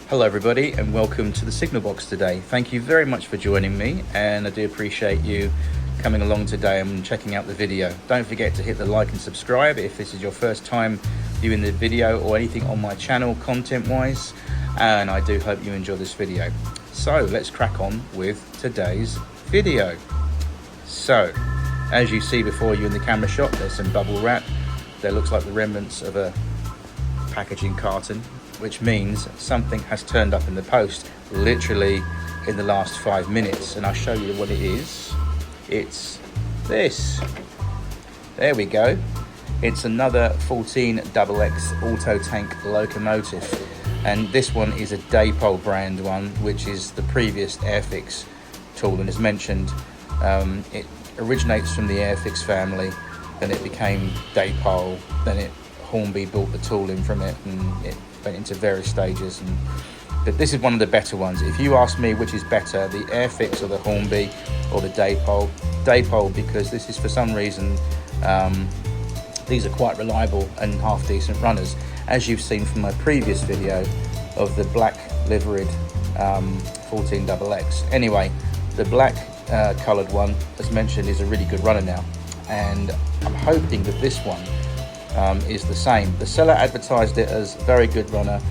Hello everybody and welcome to the Signal Box today. Thank you very much for joining me, and I do appreciate you coming along today and checking out the video. Don't forget to hit the like and subscribe if this is your first time viewing the video or anything on my channel content wise, and I do hope you enjoy this video. So let's crack on with today's video. So as you see before you in the camera shot, there's some bubble wrap. There looks like the remnants of a packaging carton, which means something has turned up in the post literally in the last 5 minutes, and I'll show you what it is. It's this. There we go. It's another 14XX auto tank locomotive, and this one is a Dapol brand one, which is the previous Airfix tool. And as mentioned, it originates from the Airfix family, then it became Dapol, then Hornby bought the tooling from it, and it went into various stages. But this is one of the better ones. If you ask me which is better, the Airfix or the Hornby or the Dapol, because this is, for some reason, these are quite reliable and half decent runners, as you've seen from my previous video of the black liveried 14XX. Anyway, the black coloured one, as mentioned, is a really good runner now, and I'm hoping that this one is the same. The seller advertised it as very good runner,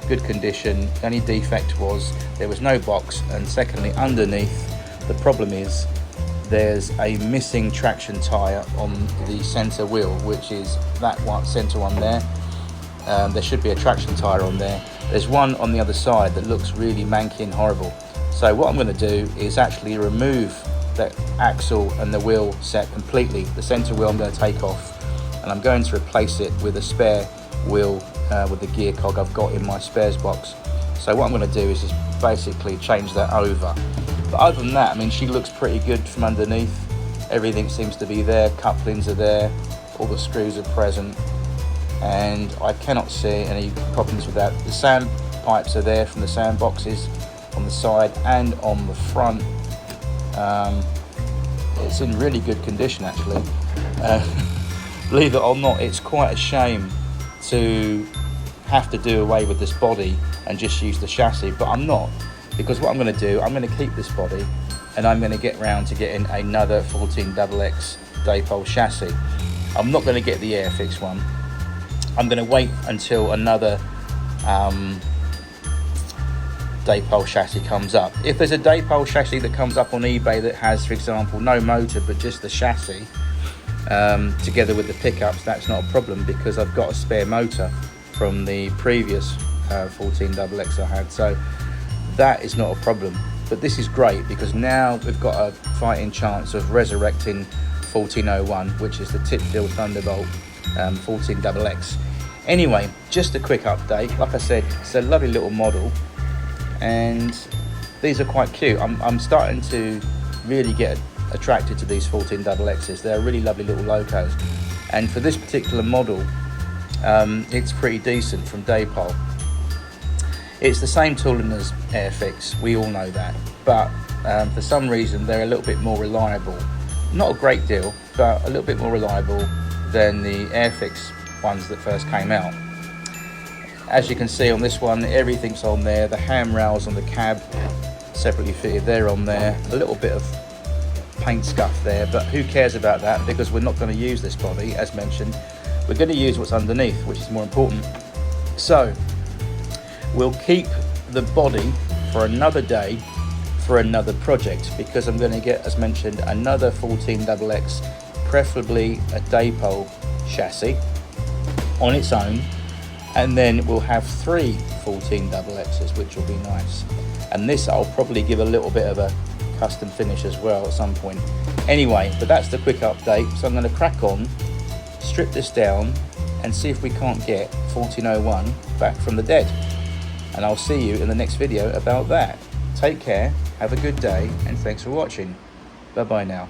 good condition. The only defect was there was no box, and secondly, underneath, the problem is there's a missing traction tyre on the centre wheel, which is that one, centre one there. There should be a traction tyre on there. There's one on the other side that looks really manky and horrible. So what I'm going to do is actually remove the axle and the wheel set completely. The centre wheel I'm going to take off, and I'm going to replace it with a spare wheel with the gear cog I've got in my spares box. So what I'm going to do is just basically change that over. But other than that, I mean, she looks pretty good from underneath. Everything seems to be there, couplings are there, all the screws are present, and I cannot see any problems with that. The sand pipes are there from the sand boxes on the side and on the front. It's in really good condition, actually. Believe it or not, it's quite a shame to have to do away with this body and just use the chassis, but I'm not, because what I'm going to do, I'm going to keep this body, and I'm going to get round to getting another 14XX Dapol chassis. I'm not going to get the Airfix one. I'm going to wait until another Dapol chassis comes up. If there's a Dapol chassis that comes up on eBay that has, for example, no motor but just the chassis, together with the pickups, that's not a problem, because I've got a spare motor from the previous 14XX I had, so that is not a problem. But this is great because now we've got a fighting chance of resurrecting 1401, which is the Tipfield Thunderbolt 14XX. Anyway, just a quick update. Like I said, it's a lovely little model, and these are quite cute. I'm starting to really get attracted to these 14XXs. They're really lovely little locos, and for this particular model, it's pretty decent from Dapol. It's the same tooling as Airfix, we all know that, but for some reason they're a little bit more reliable. Not a great deal, but a little bit more reliable than the Airfix ones that first came out. As you can see on this one, everything's on there. The handrails on the cab separately fitted, they're on there. A little bit of paint scuff there, but who cares about that, because we're not going to use this body, as mentioned. We're going to use what's underneath, which is more important. So we'll keep the body for another day, for another project, because I'm going to get, as mentioned, another 14XX, preferably a Dapol chassis on its own, and then we'll have 3 14XXs, which will be nice. And this I'll probably give a little bit of a custom finish as well at some point. Anyway, but that's the quick update. So I'm going to crack on, strip this down, and see if we can't get 1401 back from the dead. And I'll see you in the next video about that. Take care, have a good day, and thanks for watching. Bye bye now.